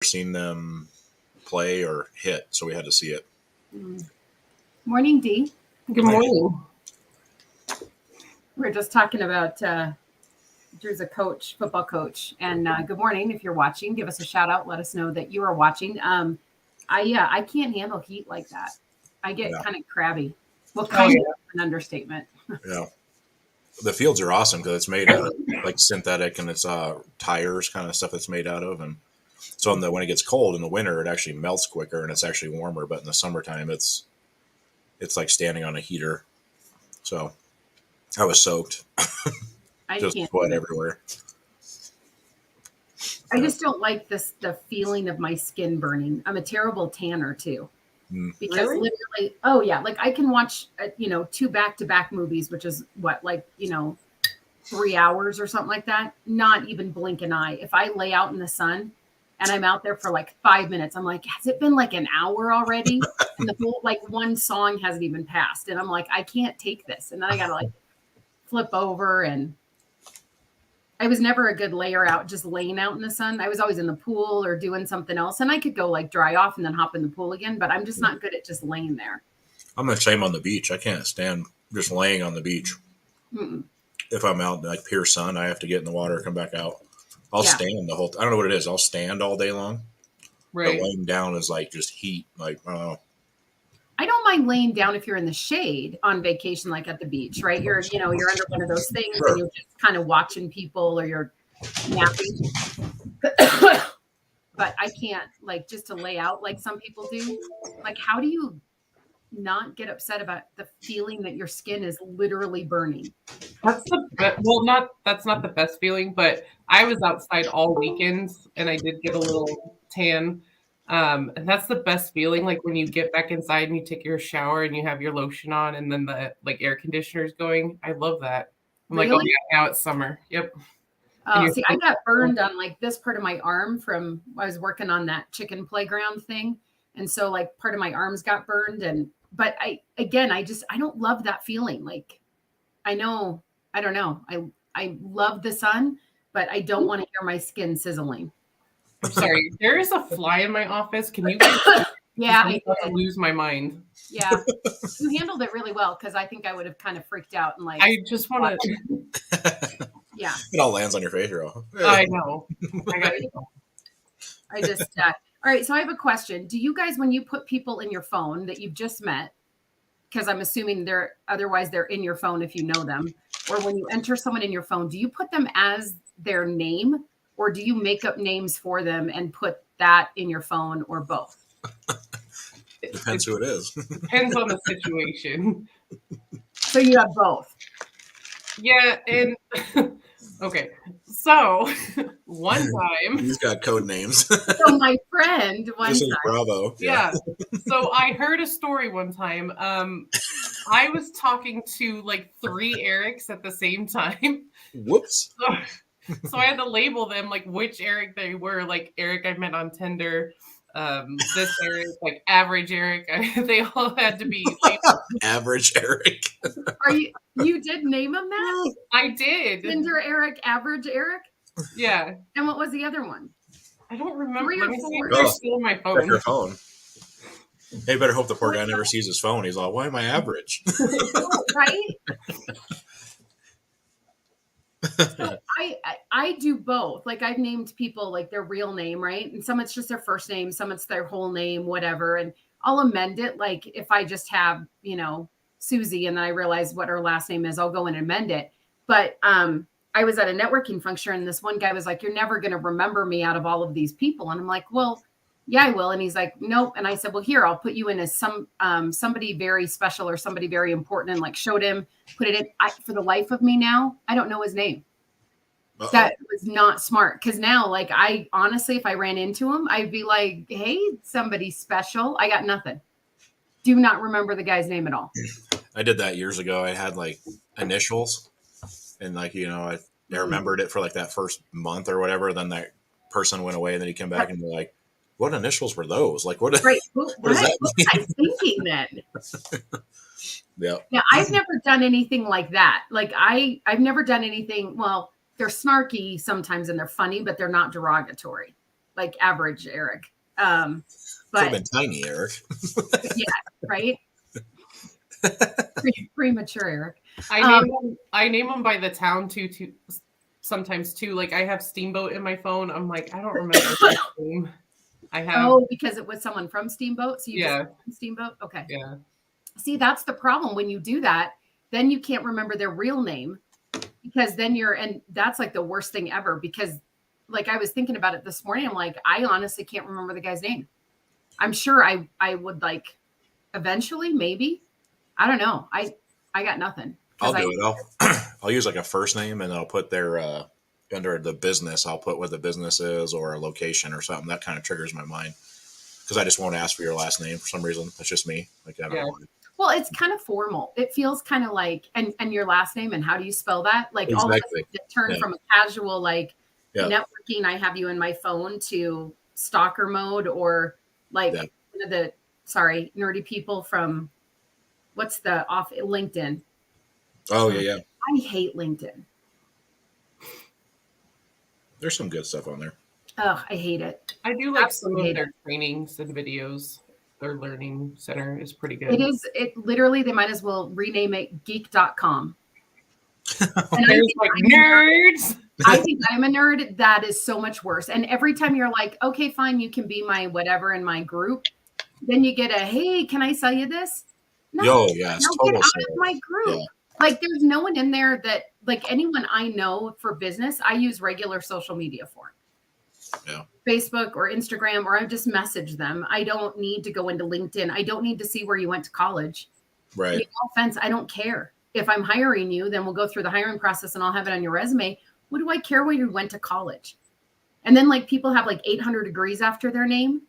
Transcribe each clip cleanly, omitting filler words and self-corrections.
seen them play or hit, so we had to see it. Morning, Dee. Good morning. We were just talking about Drew's a coach, football coach, and good morning. If you're watching, give us a shout out. Let us know that you are watching. I can't handle heat like that. I get kind of crabby. Well, kind of an understatement. Yeah. The fields are awesome because it's made out of like synthetic and it's tires kind of stuff that's made out of. And so when it gets cold in the winter, it actually melts quicker and it's actually warmer. But in the summertime, it's like standing on a heater. So I was soaked. Just sweat everywhere. I just don't like the feeling of my skin burning. I'm a terrible tanner too. Because literally, like I can watch, 2 back-to-back movies, which is 3 hours or something like that. Not even blink an eye. If I lay out in the sun and I'm out there for like 5 minutes, I'm like, has it been like an hour already? And the whole one song hasn't even passed, and I'm like, I can't take this. And then I gotta flip over, and I was never a good layer out, just laying out in the sun. I was always in the pool or doing something else, and I could go dry off and then hop in the pool again, but I'm just not good at just laying there. I'm the same on the beach. I can't stand just laying on the beach. Mm-mm. If I'm out in pure sun, I have to get in the water, come back out. I'll stand the whole I don't know what it is. I'll stand all day long. Right. But laying down is just heat. I don't know. I don't mind laying down if you're in the shade on vacation, like at the beach, right? You're under one of those things, sure. And you're just kind of watching people or you're napping. But I can't just to lay out like some people do. How do you not get upset about the feeling that your skin is literally burning? That's that's not the best feeling, but I was outside all weekends and I did get a little tan. And that's the best feeling, when you get back inside and you take your shower and you have your lotion on and then the air conditioner's going. I love that. I'm really? Oh yeah, now it's summer. Yep. See, I got burned on this part of my arm from I was working on that chicken playground thing. And so part of my arms got burned. But I don't love that feeling. I don't know. I love the sun, but I don't want to hear my skin sizzling. I'm sorry. There is a fly in my office. Can you? Yeah, I lose my mind. Yeah, you handled it really well because I think I would have kind of freaked out and I just want to. Yeah, it all lands on your face, girl. I know. I just. All right, so I have a question. Do you guys, when you put people in your phone that you've just met, because I'm assuming they're in your phone if you know them, or when you enter someone in your phone, do you put them as their name? Or do you make up names for them and put that in your phone, or both? Depends who it is. Depends on the situation. So you have both. Yeah, and okay. So one time he's got code names. So my friend one time. Bravo. Yeah. So I heard a story one time. I was talking to 3 Erics at the same time. Whoops. So I had to label them which Eric they were. Eric I met on Tinder, this Eric, average Eric. They all had to be average Eric. Are you did name them that? I did. Tinder Eric, average Eric. Yeah. And what was the other one? I don't remember. Let me see. They're still on my phone. Check your phone. Hey, better hope the poor guy never sees his phone. He's like, why am I average? Right. So I do both. I've named people their real name, right? And some it's just their first name, some it's their whole name, whatever. And I'll amend it. If I just have, Susie and then I realize what her last name is, I'll go in and amend it. But I was at a networking function and this one guy was like, you're never going to remember me out of all of these people. And I'm like, well, yeah, I will. And he's like, nope. And I said, well, here, I'll put you in as somebody very special or somebody very important, and showed him, put it in. For the life of me now, I don't know his name. Uh-oh. That was not smart. Cause now, I honestly, if I ran into him, I'd be like, hey, somebody special. I got nothing. Do not remember the guy's name at all. I did that years ago. I had initials and I remembered it for that first month or whatever. Then that person went away and then he came back and they're like, what initials were those? What right. What is that? What was I thinking then? Yeah. Yeah, I've never done anything like that. I've never done anything. Well, they're snarky sometimes and they're funny, but they're not derogatory. like average Eric. Could have But been tiny Eric. yeah, right. Premature Eric. I name them by the town too. Sometimes too. Like I have Steamboat in my phone. I'm like, I don't remember his name. I have. Oh, because it was someone from Steamboat. So you Yeah. just Steamboat. Okay. Yeah. See, that's the problem when you do that. Then you can't remember their real name because then and that's like the worst thing ever. Because, like, I was thinking about it this morning. I'm like, I honestly can't remember the guy's name. I'm sure I would like eventually, maybe. I don't know. I got nothing. I'll do it. I'll use like a first name and I'll put their under the business. I'll put what the business is or a location or something. That kind of triggers my mind because I just won't ask for your last name for some reason. That's just me. Like I don't know. Well, it's kind of formal. It feels kind of like and your last name and how do you spell that? Like Exactly. all of it turned from a casual like networking. I have you in my phone to stalker mode or like one of the nerdy people from what's the off LinkedIn. Oh yeah. I hate LinkedIn. There's some good stuff on there. Oh, I hate it. I do like Absolutely some of their trainings and videos. Their learning center is pretty good. It is. It literally, they might as well rename it geek.com. And there's like nerds. I think I'm a nerd. That is so much worse. And every time you're like, okay, fine, you can be my whatever in my group. Then you get a, hey, can I sell you this? No, it's get out of my group. Yeah. Like there's no one in there that like anyone I know for business, I use regular social media for. Yeah. Facebook or Instagram, or I just message them. I don't need to go into LinkedIn. I don't need to see where you went to college. Right. No offense, I don't care. If I'm hiring you, then we'll go through the hiring process and I'll have it on your resume. What do I care where you went to college? And then like people have like 800 degrees after their name.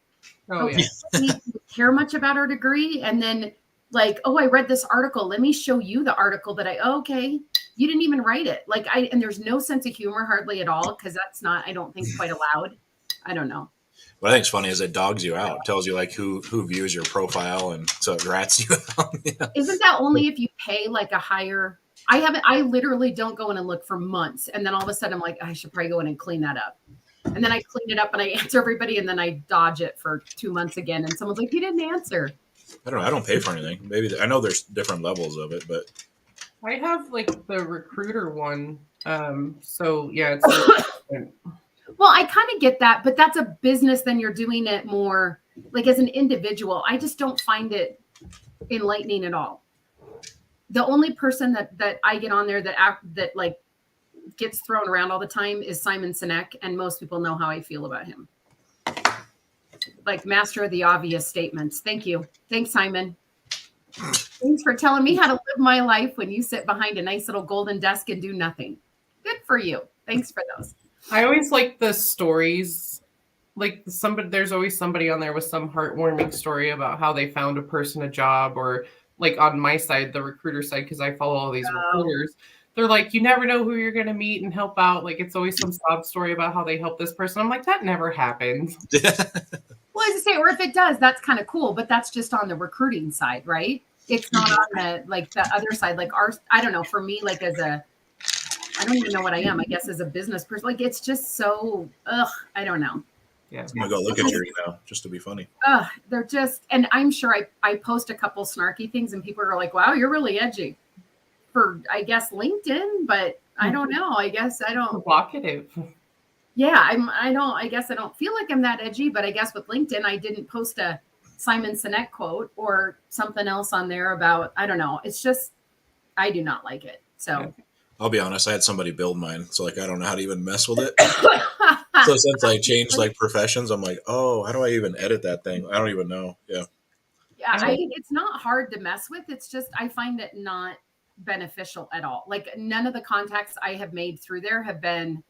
Oh yeah. We don't care much about our degree. And then like, oh, I read this article. Let me show you the article that okay. You didn't even write it. Like and there's no sense of humor hardly at all. Cause that's not, I don't think quite allowed. I don't know. What I think is funny is it dogs you out, tells you like who views your profile, and so it rats you out. Yeah. Isn't that only if you pay like a higher? I literally don't go in and look for months, and then all of a sudden I'm like, I should probably go in and clean that up, and then I clean it up and I answer everybody, and then I dodge it for 2 months again, and someone's like, you didn't answer. I don't know. I don't pay for anything. Maybe I know there's different levels of it, but I have like the recruiter one. So yeah, it's. Well, I kind of get that, but that's a business. Then you're doing it more like as an individual. I just don't find it enlightening at all. The only person that I get on there that like gets thrown around all the time is Simon Sinek, and most people know how I feel about him. Like master of the obvious statements. Thank you. Thanks, Simon. Thanks for telling me how to live my life when you sit behind a nice little golden desk and do nothing. Good for you. Thanks for those. I always like the stories. Like there's always somebody on there with some heartwarming story about how they found a person a job, or like on my side, the recruiter side, because I follow all these recruiters. They're like, you never know who you're going to meet and help out. Like it's always some sob story about how they help this person. I'm like, that never happens. Well, as I say, or if it does, that's kind of cool, but that's just on the recruiting side, right? It's not on the other side. Like I don't know, for me, like I don't even know what I am. I guess as a business person, like it's just so, I don't know. Yeah, I'm gonna go look at your email just to be funny. They're just, and I'm sure I post a couple snarky things, and people are like, "Wow, you're really edgy," for I guess LinkedIn, but I don't know. I guess I don't. Provocative. Yeah, I guess I don't feel like I'm that edgy, but I guess with LinkedIn, I didn't post a Simon Sinek quote or something else on there about, I don't know. It's just, I do not like it. So. I'll be honest, I had somebody build mine, so like I don't know how to even mess with it. So since I changed like professions, I'm like, oh, how do I even edit that thing? I don't even know. Yeah. Yeah, it's not hard to mess with. It's just I find it not beneficial at all. Like none of the contacts I have made through there have been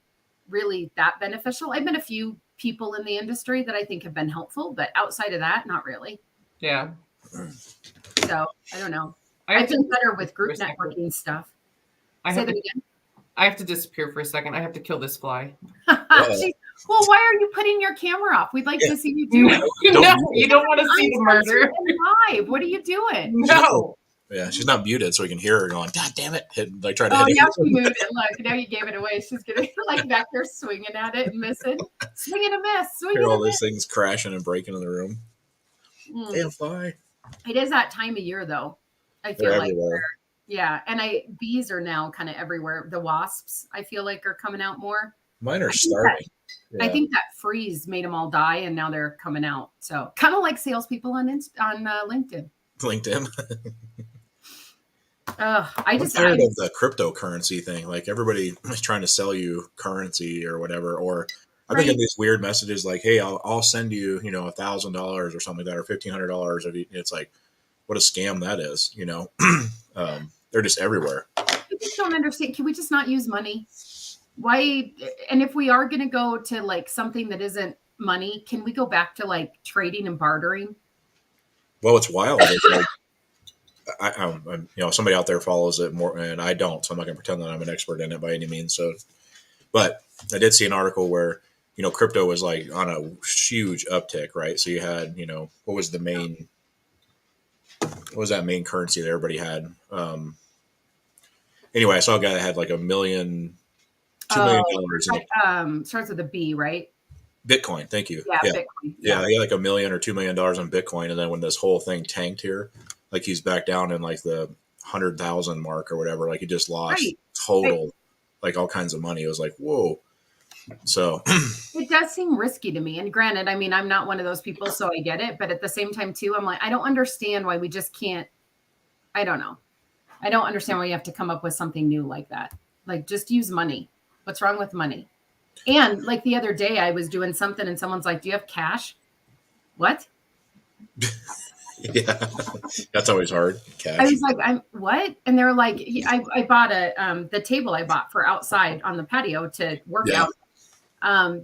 really that beneficial. I've met a few people in the industry that I think have been helpful, but outside of that, not really. Yeah. So I don't know. I've been better with group networking stuff. Say that again. I have to disappear for a second. I have to kill this fly. Well, why are you putting your camera off? We'd like to see you do it. No, you don't want to see the murder. Live. What are you doing? No. Yeah, she's not muted, so we can hear her going, God damn it. Like, try to Oh, hit now it. she moved it. Look, now you gave it away. She's gonna like back there swinging at it and missing. Swing and a miss. Swing Hear and all a those miss. things crashing and breaking in the room. Damn fly. It is that time of year though. I feel They're like everywhere. yeah, and bees are now kind of everywhere. The wasps, I feel like, are coming out more. Mine are I think starving. I think that freeze made them all die, and now they're coming out. So kind of like salespeople on LinkedIn. LinkedIn. I I'm tired of the cryptocurrency thing. Like, everybody is trying to sell you currency or whatever. Or I've been getting these weird messages like, "Hey, I'll send you, $1,000 or something like that, or $1,500." It's like, what a scam that is. They're just everywhere. I just don't understand. Can we just not use money? Why? And if we are going to go to like something that isn't money, can we go back to like trading and bartering? Well, it's wild. It's like, somebody out there follows it more, and I don't, so I'm not going to pretend that I'm an expert in it by any means. So, but I did see an article where crypto was like on a huge uptick, right? So you had, what was that main currency that everybody had? Anyway, I saw a guy that had like $2 million in starts with a B, right? Bitcoin. Thank you. Yeah, Bitcoin. Yeah, he had like $1 million or $2 million on Bitcoin, and then when this whole thing tanked here, like he's back down in like the 100,000 mark or whatever. Like he just lost total, like all kinds of money. It was like, whoa. So it does seem risky to me. And granted, I mean, I'm not one of those people, so I get it. But at the same time, too, I'm like, I don't understand why we just can't. I don't know. I don't understand why you have to come up with something new like that. Like, just use money. What's wrong with money? And like the other day, I was doing something and someone's like, "Do you have cash?" What? Yeah, that's always hard. Cash. I was like, "I'm what?" And they're like, "I bought the table I bought for outside on the patio to work out.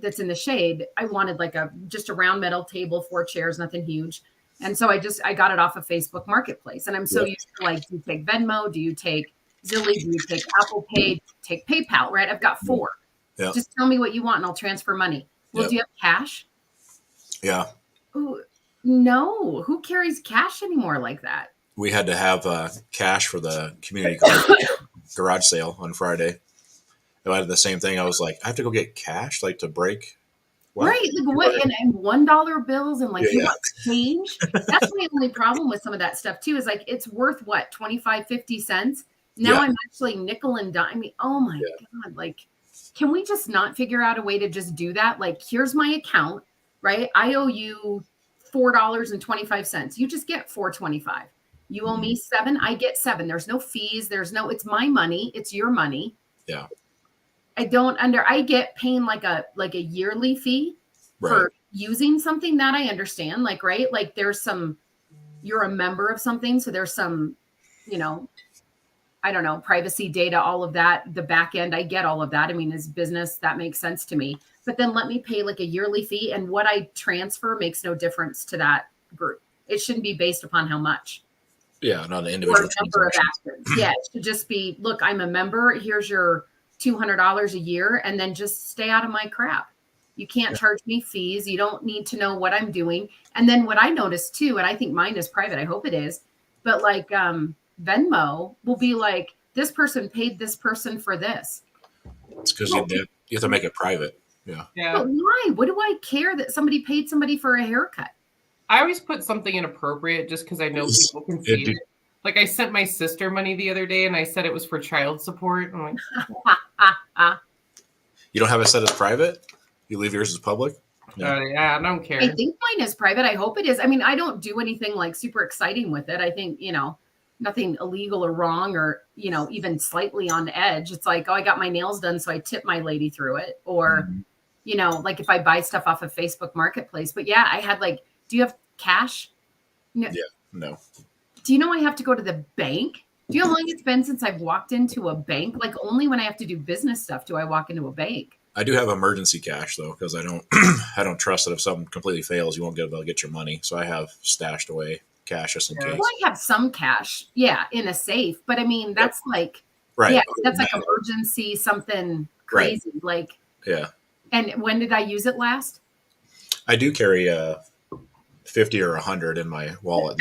That's in the shade. I wanted like just a round metal table, 4 chairs, nothing huge." And so I got it off of Facebook Marketplace. And I'm so used to like, do you take Venmo? Do you take Zilly? Do you take Apple Pay? Do you take PayPal? Right? I've got 4. Yeah. Just tell me what you want and I'll transfer money. Well, do you have cash? Yeah. Ooh, no. Who carries cash anymore like that? We had to have cash for the community garage sale on Friday. I had the same thing. I was like, I have to go get cash, like to break. What? Right. Like what? And $1 bills and like you want change. That's my only problem with some of that stuff too, is like it's worth what, 25, 50 cents. Now I'm actually nickel and dime. I mean, oh my God. Like, can we just not figure out a way to just do that? Like, here's my account, right? I owe you $4.25. You just get $4.25. You owe me $7. I get $7. There's no fees. It's my money. It's your money. Yeah. I get paying like a yearly fee for using something that I understand. Like, right. Like you're a member of something. So there's some, I don't know, privacy data, all of that, the back end, I get all of that. I mean, as business, that makes sense to me. But then let me pay like a yearly fee, and what I transfer makes no difference to that group. It shouldn't be based upon how much. Yeah, not an individual number of actions. Yeah, it should just be, look, I'm a member. Here's your $200 a year, and then just stay out of my crap. You can't charge me fees. You don't need to know what I'm doing. And then what I noticed too, and I think mine is private, I hope it is, but like Venmo will be like, this person paid this person for this. It's because you have to make it private. Yeah. But why? What do I care that somebody paid somebody for a haircut? I always put something inappropriate just because I know people can see it. Like I sent my sister money the other day and I said it was for child support. I'm like, You don't have it set as private? You leave yours as public? No. Yeah, I don't care. I think mine is private. I hope it is. I mean, I don't do anything like super exciting with it. I think, nothing illegal or wrong or, even slightly on edge. It's like, oh, I got my nails done, so I tip my lady through it. Or, like if I buy stuff off of Facebook Marketplace. But yeah, I had like, do you have cash? No. Yeah, no. Do you know I have to go to the bank? Do you know how long it's been since I've walked into a bank? Like only when I have to do business stuff do I walk into a bank. I do have emergency cash though, because I don't trust that if something completely fails, you won't be able to get your money. So I have stashed away cash just in case. Well, I have some cash, in a safe, but I mean that's like, that's like emergency something crazy, like. Yeah. And when did I use it last? I do carry 50 or 100 in my wallet,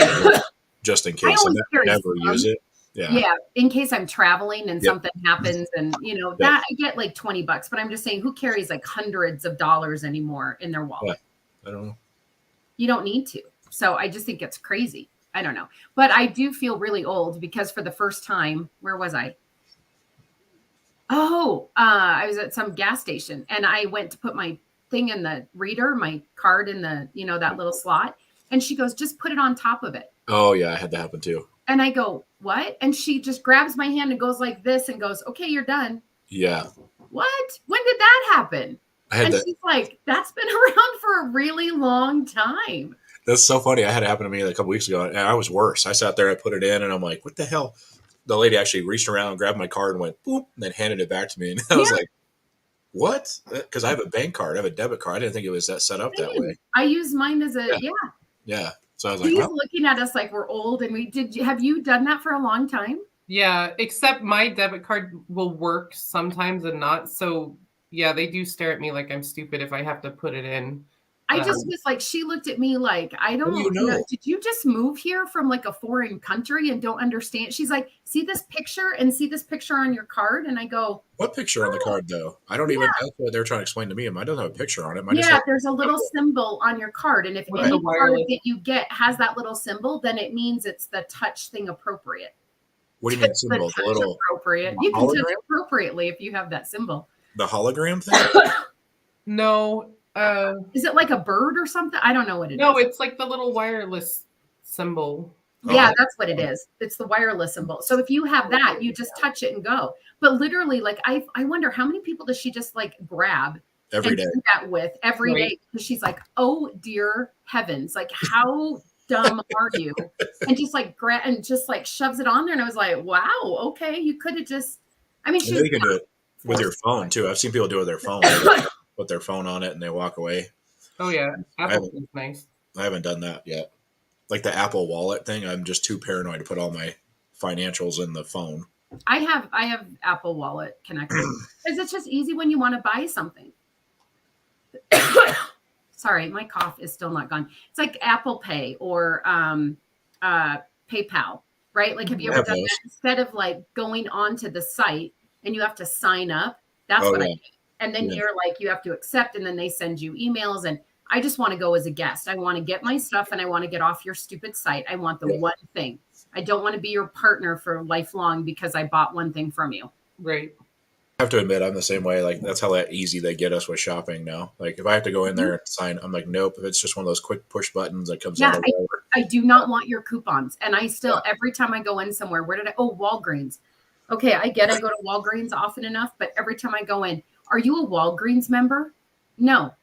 just in I case. I always carry never some. use it. Yeah. Yeah, in case I'm traveling and Yep. something happens, and Yep. that I get like $20, but I'm just saying, who carries like hundreds of dollars anymore in their wallet? I don't know. You don't need to. So I just think it's crazy. I don't know. But I do feel really old because for the first time, where was I? Oh, I was at some gas station and I went to put my thing in the reader, my card in the, that little slot. And she goes, just put it on top of it. Oh yeah, I had that happen too. And I go, what? And she just grabs my hand and goes like this and goes, okay, you're done. Yeah. What? When did that happen? I had And that. she's like, that's been around for a really long time. That's so funny. I had it happen to me a couple weeks ago, and I was worse. I sat there, I put it in, and I'm like, what the hell? The lady actually reached around and grabbed my card and went, boop, and then handed it back to me. And I was like, what? Because I have a bank card. I have a debit card. I didn't think it was set up that way. I use mine as a, Yeah. So I was like, He's well, looking at us like we're old. And have you done that for a long time? Yeah, except my debit card will work sometimes and not. So yeah, they do stare at me like I'm stupid if I have to put it in. I just was like, she looked at me like, I don't do you know. know? Did you just move here from like a foreign country and don't understand? She's like, see this picture and see this picture on your card. And I go, What picture on the card, though? I don't even know what they're trying to explain to me. Mine doesn't have a picture on it. Mine just yeah, has- there's a little symbol on your card. And if With any the card wireless. that you get has that little symbol, then it means it's the touch thing appropriate. What do you mean It's symbol? The little appropriate. You can touch hologram? appropriately if you have that symbol. the hologram thing? No, Is it like a bird or something? I don't know what it is. no, it's like the little wireless symbol. Yeah, Oh. that's what it is. It's the wireless symbol. So if you have that, you just touch it and go. But literally, like I wonder how many people does she just like grab Every and day. do that with every Right. day? Because she's like, oh dear heavens, like how dumb are you? And just like grab and just like shoves it on there. And I was like, wow, okay, you could have just. I mean, I she know was you can do it with your phone, too. I've seen people do it with their phone. They put their phone on it and they walk away. Oh yeah, Apple is nice. I haven't done that yet. Like the Apple Wallet thing, I'm just too paranoid to put all my financials in the phone. I have Apple Wallet connected because it's just easy when you want to buy something. Sorry, my cough is still not gone. It's like Apple Pay or PayPal, right? Like, have you I ever have done those. that? Instead of like going onto the site and you have to sign up? That's Oh, what I yeah. do. And then Yeah. you're like, you have to accept, and then they send you emails. And I just want to go as a guest. I want to get my stuff and I want to get off your stupid site. I want the Yeah. one thing. I don't want to be your partner for lifelong because I bought one thing from you. Right. I have to admit, I'm the same way. Like, that's how that easy they get us with shopping now. Like, if I have to go in there and sign, I'm like, nope. If it's just one of those quick push buttons that comes out of whatever. I do not want your coupons. And I still, every time I go in somewhere, Walgreens. Okay, I get I go to Walgreens often enough, but every time I go in, are you a Walgreens member? No.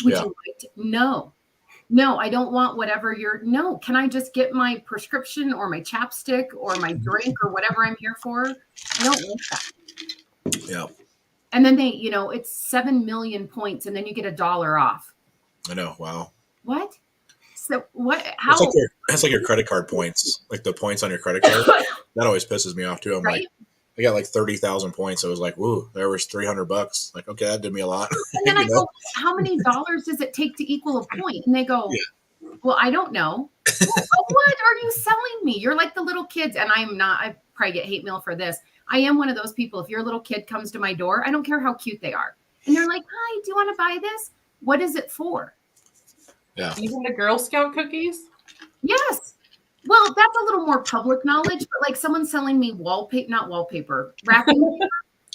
Would Yeah. you like to? No. No, I don't want whatever no. Can I just get my prescription or my chapstick or my drink or whatever I'm here for? I don't want that. Yeah, And then they, it's 7 million points and then you get $1 off. I know. Wow. What? So what? How? It's like your credit card points, like the points on your credit card. That always pisses me off too. I'm Right? like, I got like 30,000 points. I was like, woo, there was $300. Like, okay, that did me a lot. And then I You know? go, how many dollars does it take to equal a point? And they go, well, I don't know. Well, what are you selling me? You're like the little kids. And I'm not, I probably get hate mail for this. I am one of those people. If your little kid comes to my door, I don't care how cute they are. And they're like, hi, do you want to buy this? What is it for? Yeah. Even the Girl Scout cookies. Yes. Well, that's a little more public knowledge, but like someone selling me wrapping paper.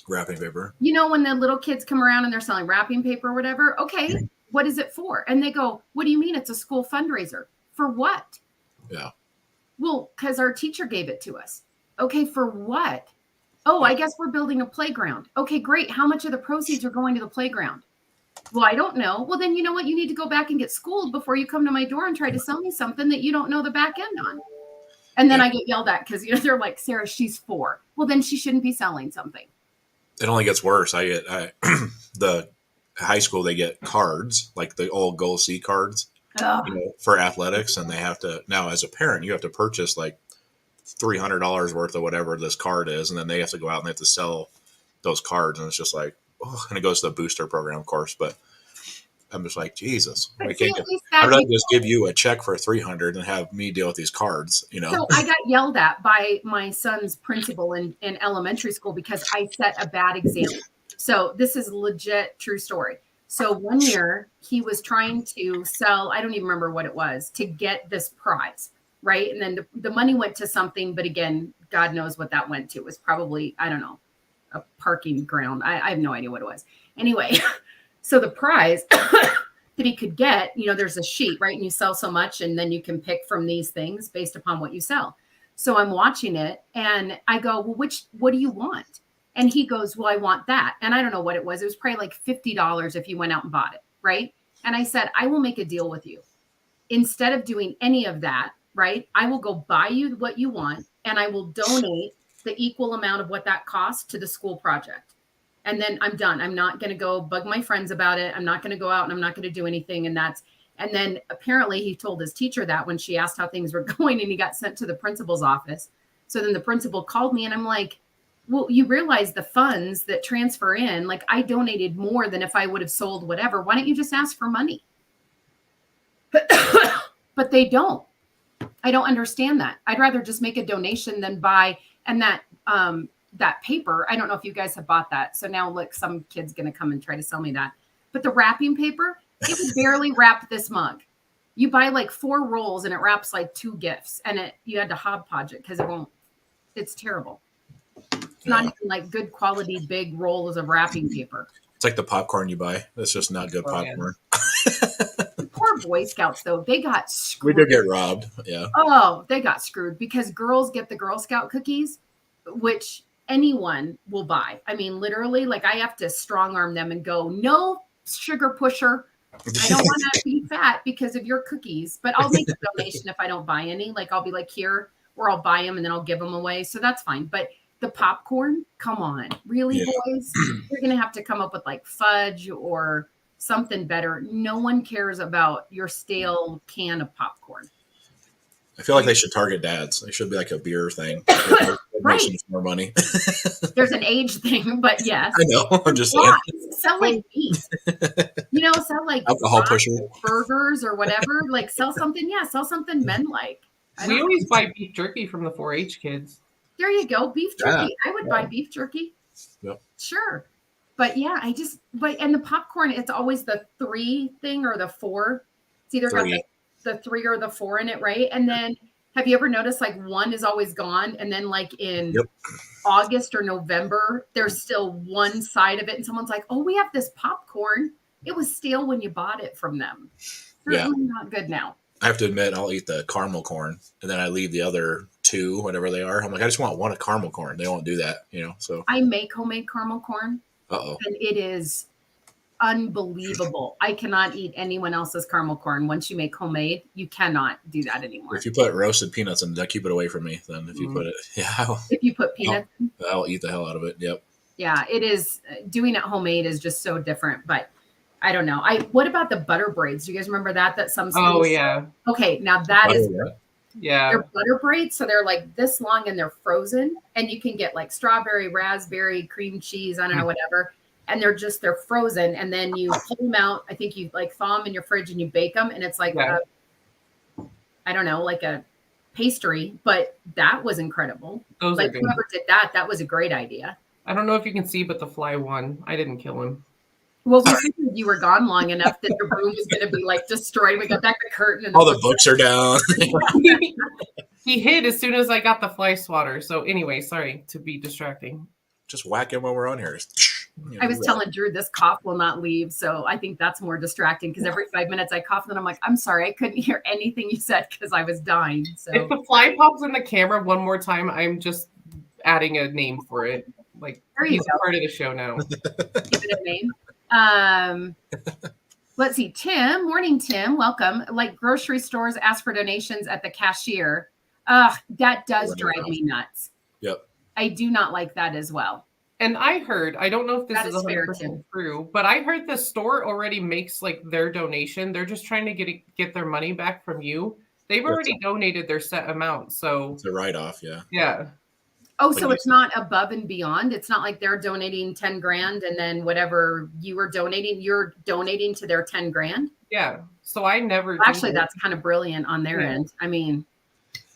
Wrapping paper. When the little kids come around and they're selling wrapping paper or whatever, okay, what is it for? And they go, what do you mean it's a school fundraiser? For what? Yeah. Well, because our teacher gave it to us. Okay, for what? Oh, I guess we're building a playground. Okay, great. How much of the proceeds are going to the playground? Well, I don't know. Well, then you know what? You need to go back and get schooled before you come to my door and try to sell me something that you don't know the back end on. And then I get yelled at because they're like, Sarah, she's 4. Well, then she shouldn't be selling something. It only gets worse. The high school, they get cards, like the old Goal C cards, Ugh. for athletics. And they have to, now as a parent, you have to purchase like $300 worth of whatever this card is. And then they have to go out and they have to sell those cards. And it's just like, oh, and it goes to the booster program, of course. But I'm just like, Jesus, But we see, can't at get. least I'd that rather you just give you a check for 300 and have me deal with these cards. You know. So I got yelled at by my son's principal in elementary school because I set a bad example. So this is legit true story. So one year he was trying to sell, I don't even remember what it was, to get this prize, right? And then the money went to something, but again, God knows what that went to. It was probably, I don't know, a parking ground. I have no idea what it was. Anyway, so the prize that he could get, there's a sheet, right? And you sell so much, and then you can pick from these things based upon what you sell. So I'm watching it and I go, well, what do you want? And he goes, well, I want that. And I don't know what it was. It was probably like $50 if you went out and bought it, right? And I said, I will make a deal with you. Instead of doing any of that, right? I will go buy you what you want and I will donate the equal amount of what that costs to the school project. And then I'm done. I'm not going to go bug my friends about it. I'm not going to go out and I'm not going to do anything. And then apparently he told his teacher that when she asked how things were going, and he got sent to the principal's office. So then the principal called me and I'm like, well, you realize the funds that transfer in, like I donated more than if I would have sold whatever. Why don't you just ask for money? But they don't. I don't understand that. I'd rather just make a donation than buy. And that paper, I don't know if you guys have bought that. So now look, some kid's going to come and try to sell me that. But the wrapping paper, it would barely wrap this mug. You buy like 4 rolls and it wraps like 2 gifts, and you had to hodgepodge it because it's terrible. It's not even like good quality big rolls of wrapping paper. It's like the popcorn you buy. That's just not good popcorn. The poor Boy Scouts, though, they got screwed. We did get robbed. Yeah. Oh, they got screwed because girls get the Girl Scout cookies, which anyone will buy. I mean, literally, like I have to strong arm them and go, no sugar pusher. I don't want to be fat because of your cookies, but I'll make a donation if I don't buy any. Like I'll be like, here, or I'll buy them and then I'll give them away. So that's fine. But the popcorn, come on, really, boys? You're going to have to come up with like fudge or something better. No one cares about your stale can of popcorn. I feel like they should target dads. They should be like a beer thing. Right. More money. There's an age thing, but yes. I know. I'm just saying. Sell like meat. Sell like alcohol pusher burgers or whatever. Like sell something. Yeah, sell something men like. We always buy beef jerky from the 4-H kids. There you go. Beef jerky. I would buy beef jerky. Yep. Sure. But yeah, and the popcorn, it's always the 3 thing or the 4. It's either 3. Got the 3 or the 4 in it, right? And then have you ever noticed like 1 is always gone? And then like in August or November, there's still one side of it. And someone's like, oh, we have this popcorn. It was stale when you bought it from them. Certainly not good now. I have to admit, I'll eat the caramel corn and then I leave the other 2, whatever they are. I'm like, I just want 1 of caramel corn. They won't do that, so. I make homemade caramel corn. Uh-oh. And it is unbelievable. I cannot eat anyone else's caramel corn. Once you make homemade, you cannot do that anymore. If you put roasted peanuts in, keep it away from me. Then if you put it, if you put peanuts, I'll eat the hell out of it. Yep. Yeah, it is. Doing it homemade is just so different. But I don't know. What about the butter braids? Do you guys remember that? That some schools. Oh yeah. Okay, now that is. Yeah. They're butter braids, so they're like this long and they're frozen, and you can get like strawberry, raspberry, cream cheese, I don't know, whatever. And they're frozen, and then you pull them out. I think you like thaw them in your fridge and you bake them, and it's like I don't know, like a pastry, but that was incredible. Those like whoever did that was a great idea. I don't know if you can see, but the fly won. I didn't kill him. Well, we figured you were gone long enough that the room was going to be like destroyed. We got back the curtain, and all the books are down. He hid as soon as I got the fly swatter. So anyway, sorry to be distracting. Just whack him when we're on here. I was telling Drew this cough will not leave, so I think that's more distracting because every 5 minutes I cough and I'm like, I'm sorry, I couldn't hear anything you said because I was dying. So if the fly pops in the camera one more time, I'm just adding a name for it. Like he's a part of the show now. Give it a name. Let's see. Tim, morning, Tim. Welcome. Like grocery stores ask for donations at the cashier. That does drive me nuts. Yep. I do not like that as well. And I heard, I don't know if this is 100% true, but I heard the store already makes like their donation. They're just trying to get their money back from you. They've already donated their set amount. So it's a write-off. Yeah. Yeah. Oh, so it's not above and beyond. It's not like they're donating 10 grand and then whatever you were donating, you're donating to their 10 grand. Yeah. So I never. Well, actually, that's kind of brilliant on their end. I mean,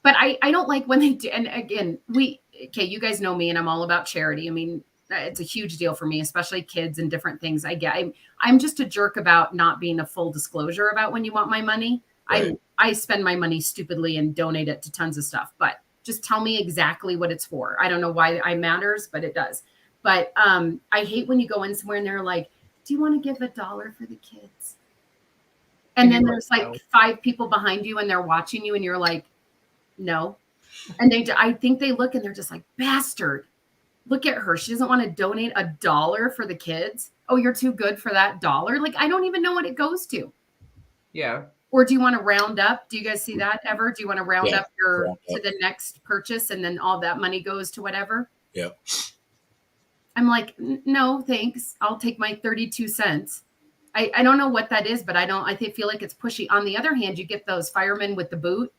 but I don't like when they do. And again, you guys know me and I'm all about charity. I mean, it's a huge deal for me, especially kids and different things. I'm just a jerk about not being a full disclosure about when you want my money. Right. I spend my money stupidly and donate it to tons of stuff, but just tell me exactly what it's for. I don't know why it matters, but it does. But I hate when you go in somewhere and they're like, do you want to give $1 for the kids? And then there's like 5 people behind you and they're watching you and you're like, no. And I think they look and they're just like, bastard, look at her. She doesn't want to donate $1 for the kids. Oh, you're too good for that $1. Like, I don't even know what it goes to. Yeah. Or do you want to round up? Do you guys see that ever? Do you want to round up to the next purchase and then all that money goes to whatever? Yeah. I'm like, no, thanks. I'll take my 32 cents. I don't know what that is, but I feel like it's pushy. On the other hand, you get those firemen with the boot.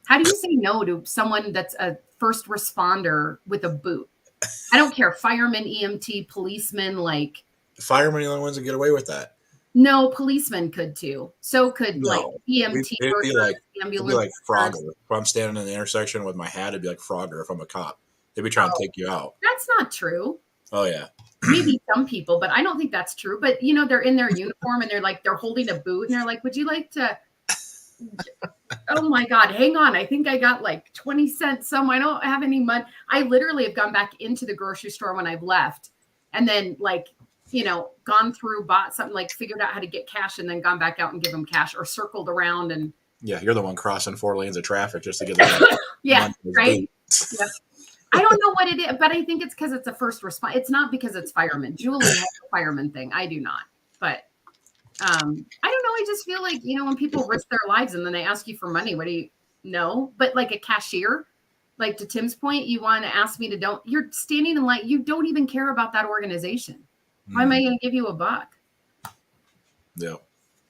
How do you say no to someone that's a first responder with a boot? I don't care. Firemen, EMT, policemen, like. Firemen are the only ones that get away with that. No, policemen could too. So could like EMT. It'd be like Frogger. Workers. If I'm standing in the intersection with my hat, it'd be like Frogger if I'm a cop. They'd be trying to take you out. That's not true. Oh, yeah. Maybe some people, but I don't think that's true. But, they're in their uniform and they're holding a boot and they're like, would you like to? Oh, my God. Hang on. I think I got like 20 cents. I don't have any money. I literally have gone back into the grocery store when I've left and then gone through, bought something, like figured out how to get cash and then gone back out and give them cash or circled around. And yeah, you're the one crossing 4 lanes of traffic just to get that. Yeah, right. Yep. I don't know what it is, but I think it's because it's a first response. It's not because it's firemen. Julie has a fireman thing. I do not. But I don't know. I just feel like, when people risk their lives and then they ask you for money, what do you know? But like a cashier, like to Tim's point, you want to ask me to you're standing in line. You don't even care about that organization. Why am I going to give you $1? Yeah.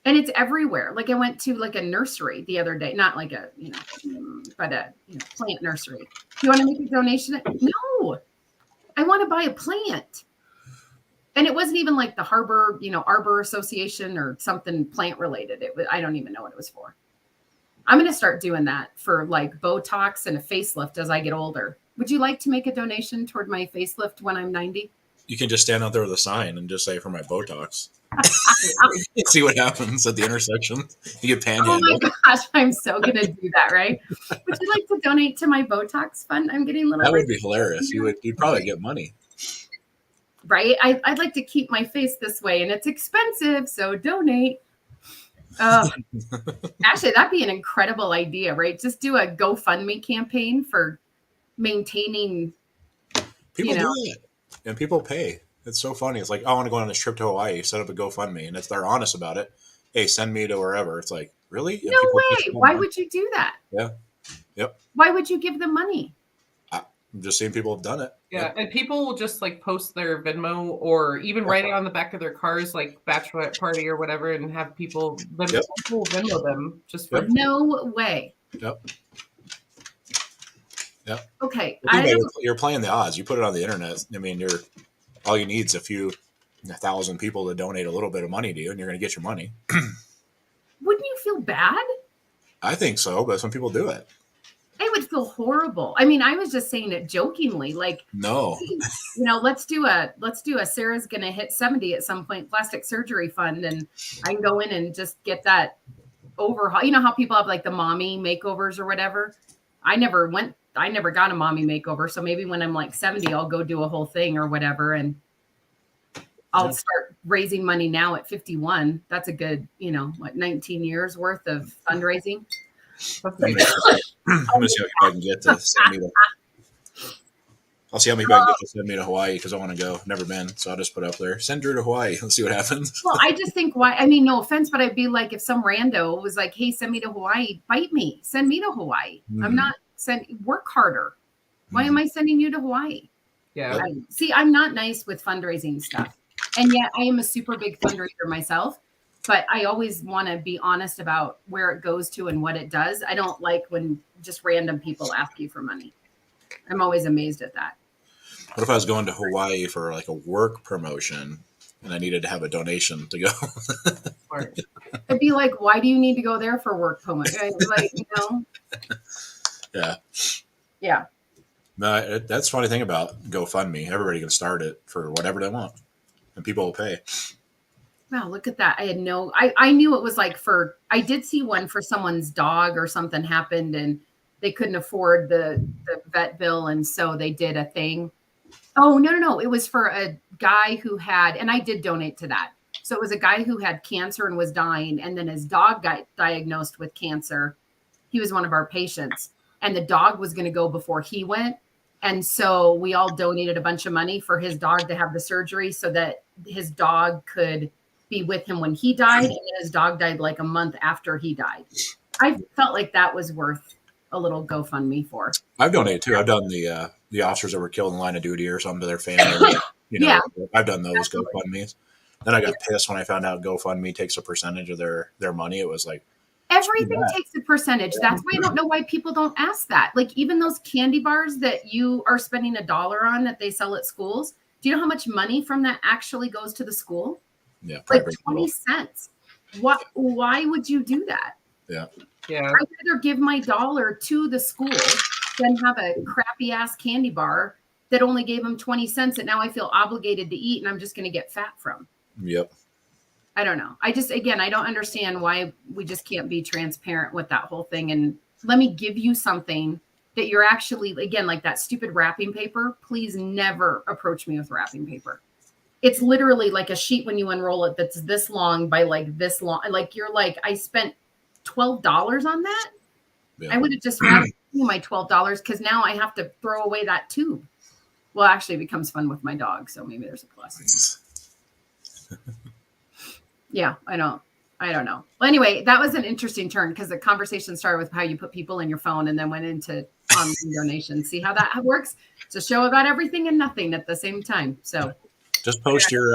And it's everywhere. Like I went to like a nursery the other day, not like a, but a plant nursery. Do you want to make a donation? No, I want to buy a plant. And it wasn't even like the Arbor Association or something plant related. I don't even know what it was for. I'm going to start doing that for like Botox and a facelift as I get older. Would you like to make a donation toward my facelift when I'm 90? You can just stand out there with a sign and just say for my Botox. See what happens at the intersection. You get panhandled. Oh my gosh, I'm so gonna do that, right? Would you like to donate to my Botox fund? I'm getting little. That would be hilarious. You'd probably get money. Right? I'd like to keep my face this way, and it's expensive, so donate. Actually, that'd be an incredible idea, right? Just do a GoFundMe campaign for maintaining. People do that, and people pay. It's so funny. It's like, I want to go on this trip to Hawaii. Set up a GoFundMe, and if they're honest about it, hey, send me to wherever. It's like, really? No way. Why would you do that? Yeah. Yep. Why would you give them money? I'm just seeing people have done it. Yeah, Yep. and people will just like post their Venmo or even write it on the back of their cars, like bachelorette party or whatever, and have people Venmo them just for. No way. Yep. Yep. Okay. You're playing the odds. You put it on the internet. I mean, all you need is a few 1,000 people to donate a little bit of money to you, and you're going to get your money. Wouldn't you feel bad? I think so, but some people do it. I would feel horrible. I mean, I was just saying it jokingly, like, no, let's do a Sarah's going to hit 70 at some point, plastic surgery fund. And I can go in and just get that overhaul. You know how people have like the mommy makeovers or whatever. I never got a mommy makeover. So maybe when I'm like 70, I'll go do a whole thing or whatever. And I'll start raising money now at 51. That's a good, 19 years worth of fundraising. I'm going to see if I can get to send me I'll see how many people I can get to send me to Hawaii because I want to go. Never been. So I'll just put up there, send Drew to Hawaii. Let's see what happens. Well, I just think no offense, but I'd be like, if some rando was like, hey, send me to Hawaii, bite me, send me to Hawaii. I'm not work harder. Why am I sending you to Hawaii? Yeah. See, I'm not nice with fundraising stuff. And yet I am a super big fundraiser myself, but I always want to be honest about where it goes to and what it does. I don't like when just random people ask you for money. I'm always amazed at that. What if I was going to Hawaii for like a work promotion and I needed to have a donation to go? Smart. I'd be like, why do you need to go there for work promotion? Like, Yeah. Yeah. No, that's the funny thing about GoFundMe. Everybody can start it for whatever they want, and people will pay. Wow, look at that. I knew it was like I did see one for someone's dog or something happened and they couldn't afford the vet bill. And so they did a thing. Oh, no. It was for a guy who had, and I did donate to that. So it was a guy who had cancer and was dying. And then his dog got diagnosed with cancer. He was one of our patients and the dog was going to go before he went. And so we all donated a bunch of money for his dog to have the surgery so that his dog could be with him when he died. And his dog died like a month after he died. I felt like that was worth a little GoFundMe for. I've donated too. I've done the officers that were killed in the line of duty or something to their family. Yeah. I've done those Absolutely. GoFundMes. Then I got pissed when I found out GoFundMe takes a percentage of their money. It was like, everything takes a percentage. That's why I don't know why people don't ask that. Like even those candy bars that you are spending $1 on that they sell at schools. Do you know how much money from that actually goes to the school? yeah, Like 20 cents. Why would you do that? Yeah. Yeah. I'd rather give my $1 to the school than have a crappy ass candy bar that only gave them 20 cents that now I feel obligated to eat and I'm just going to get fat from. Yep. I don't know. I don't understand why we just can't be transparent with that whole thing. And let me give you something that you're actually, again, like that stupid wrapping paper. Please never approach me with wrapping paper. It's literally like a sheet when you unroll it that's this long by like this long. Like you're like, I spent $12 on that. Yeah. I would have just rather you my $12 because now I have to throw away that tube. Well, actually, it becomes fun with my dog, so maybe there's a plus. Yeah, I don't know. Well, anyway, that was an interesting turn because the conversation started with how you put people in your phone and then went into online donations. See how that works? It's a show about everything and nothing at the same time. So just post your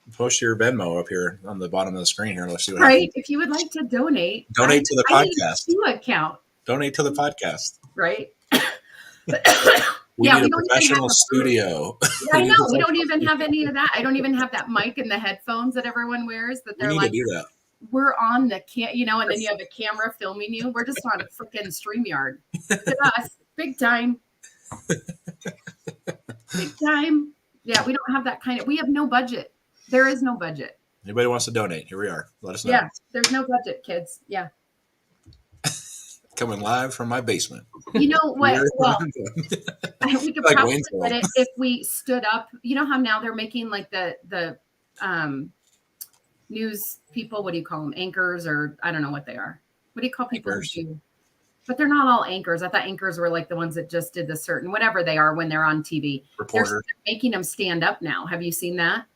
Venmo up here on the bottom of the screen here. Let's see what right. happens. If you would like to donate To the podcast. I need a account. Donate to the podcast. Right. We Yeah, need we a don't even professional have a- studio. I know. We don't even have any of that. I don't even have that mic and the headphones that everyone wears that We they're need like, to do that. we're on the and then you have a camera filming you. We're just on a freaking StreamYard. To us, big time. Big time. Yeah, we don't have that we have no budget. There is no budget. Anybody wants to donate? Here we are. Let us know. Yeah, there's no budget, kids. Yeah. Coming live from my basement. You know what? Well, we could Like probably Waynesville. get it if we stood up. You know how now they're making like the news people, what do you call them? Anchors, or I don't know what they are. What do you call people Anchors. who do? But they're not all anchors. I thought anchors were like the ones that just did the certain whatever they are when they're on TV. Reporter. They're making them stand up now. Have you seen that?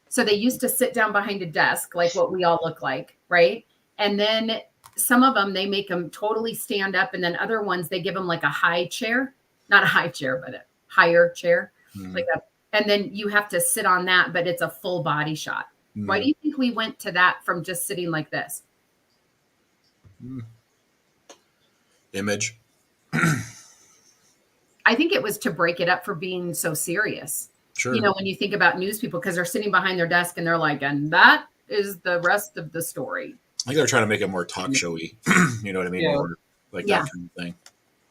So they used to sit down behind a desk like what we all look like, right? And then some of them, they make them totally stand up. And then other ones, they give them like a high chair, not a high chair, but a higher chair. Mhm. And then you have to sit on that, but it's a full body shot. Mhm. Why do you think we went to that from just sitting like this? Image. I think it was to break it up for being so serious. Sure. You know, when you think about news people, because they're sitting behind their desk and they're like, and that is the rest of the story. I think they're trying to make it more talk showy. You know what I mean? Yeah. More like Yeah. that kind of thing.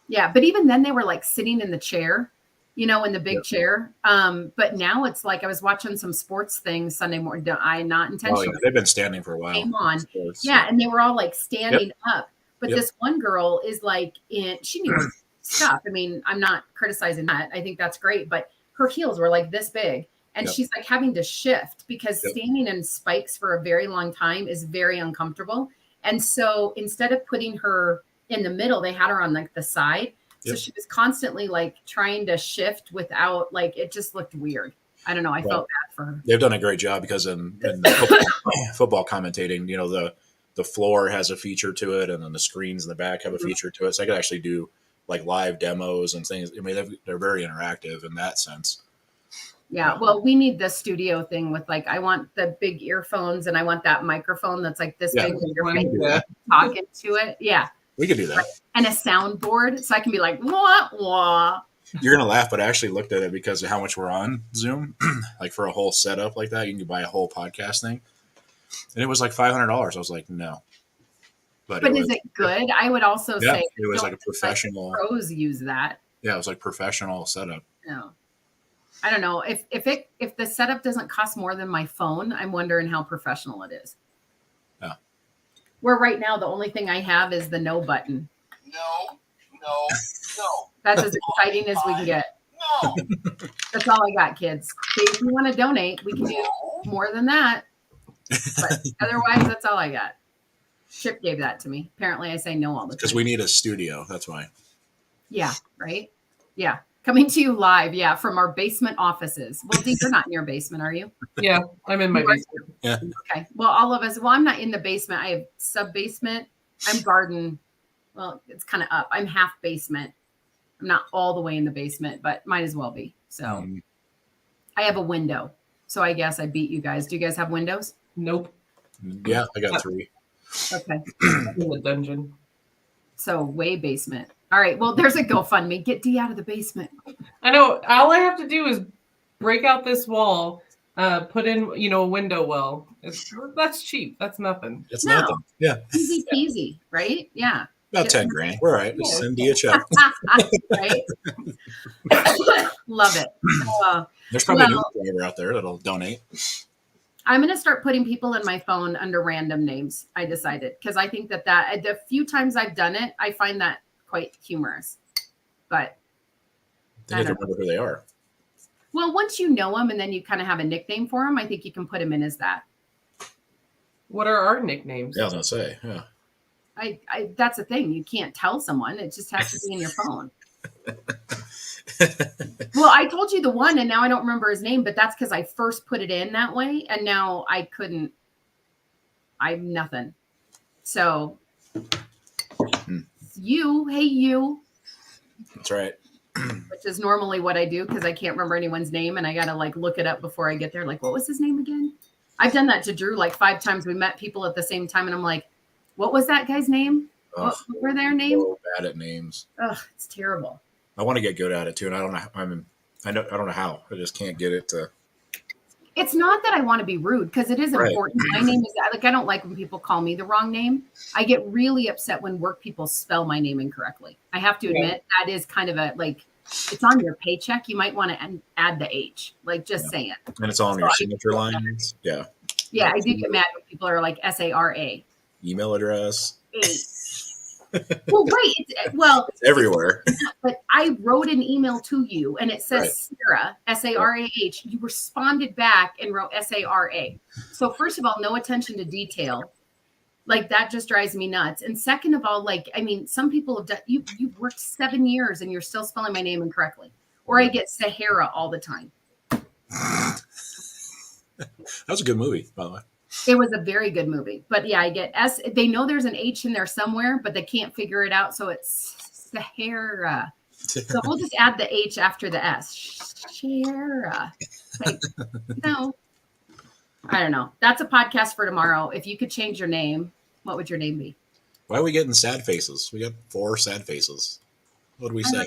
Yeah. But even then they were like sitting in the chair, you know, in the big chair. But now it's like I was watching some sports things Sunday morning. I not Oh, intentionally yeah. They've been standing for a while. came on. Sports, Yeah. And they were all like standing up. But Yep. this one girl is like she knew her stuff. I mean, I'm not criticizing that. I think that's great. But her heels were like this big. And Yep. she's like having to shift because Yep. standing in spikes for a very long time is very uncomfortable. And so instead of putting her in the middle, they had her on like the side. So Yep. she was constantly like trying to shift without like, it just looked weird. I don't know. I felt bad for her. They've done a great job because in the football commentating, you know, the floor has a feature to it, and then the screens in the back have a feature to it. So I could actually do like live demos and things. I mean, they're very interactive in that sense. Yeah. Well, we need the studio thing with like, I want the big earphones and I want that microphone that's like this Yeah. big with your One, face yeah. talking to it. Yeah. We could do that. and a soundboard so I can be like, wah, wah. You're gonna laugh, but I actually looked at it because of how much we're on Zoom. Like for a whole setup like that, you can buy a whole podcast thing, and it was like $500. I was like, no. But is it good? I would also Yeah, say it was like a professional. pros use that. Yeah, it was like professional setup. No. I don't know. If the setup doesn't cost more than my phone, I'm wondering how professional it is. Yeah. Where right now the only thing I have is the no button. No. That's as exciting as we can get. No. That's all I got, kids. Okay, if you want to donate, we can do more than that. But otherwise, that's all I got. Chip gave that to me. Apparently, I say no all the time. Because we need a studio. That's why. Yeah, right? Yeah. Coming to you live, yeah, from our basement offices. Well, Dee, you're not in your basement, are you? Yeah, I'm in my basement. Okay. Well, all of us, well, I'm not in the basement. I have sub-basement. I'm garden. Well, it's kind of up. I'm half basement. I'm not all the way in the basement, but might as well be. So I have a window. So I guess I beat you guys. Do you guys have windows? Nope. Yeah, I got 3. Okay. I'm in the dungeon. So way basement. All right. Well, there's a GoFundMe. Get Dee out of the basement. I know. All I have to do is break out this wall, put in, a window well. That's cheap. That's nothing. It's No. nothing. Yeah, Easy peasy, right? Yeah. about 10 grand. We're all right. Just send you a check. Right? Love it. There's probably a new driver out there that'll donate. I'm going to start putting people in my phone under random names. I decided because I think that the few times I've done it, I find that quite humorous. But Then you have to remember who they are. well, once you know them and then you kind of have a nickname for them, I think you can put them in as that. What are our nicknames? Yeah, I was gonna say. Yeah. I that's the thing. You can't tell someone. It just has to be in your phone. Well, I told you the one, and now I don't remember his name, but that's because I first put it in that way, and now I couldn't. I'm nothing. So, you, hey you, That's right. which is normally what I do because I can't remember anyone's name, and I gotta like look it up before I get there. Like, what was his name again? I've done that to Drew like 5 times. We met people at the same time, and I'm like, what was that guy's name? What were their names? So bad at names. Ugh, it's terrible. I want to get good at it too, and I don't know. I don't know how. I just can't get it to. It's not that I want to be rude because it is Right. important. My name is like I don't like when people call me the wrong name. I get really upset when work people spell my name incorrectly. I have to admit that is kind of a like it's on your paycheck. You might want to add the H. Like just say it. And it's all on your signature lines. Yeah. Yeah, I do get mad when people are like SARA. Email address. Well, right. It's everywhere. But I wrote an email to you and it says Sarah, SARAH. You responded back and wrote SARA. So first of all, no attention to detail. Like that just drives me nuts. And second of all, like, I mean, some people have done, you've worked 7 years and you're still spelling my name incorrectly. Or I get Sahara all the time. That was a good movie, by the way. It was a very good movie. But yeah, I get S. They know there's an H in there somewhere, but they can't figure it out. So it's Sahara. So we'll just add the H after the S. Sahara. Like, no. I don't know. That's a podcast for tomorrow. If you could change your name, what would your name be? Why are we getting sad faces? We got 4 sad faces. What do we say?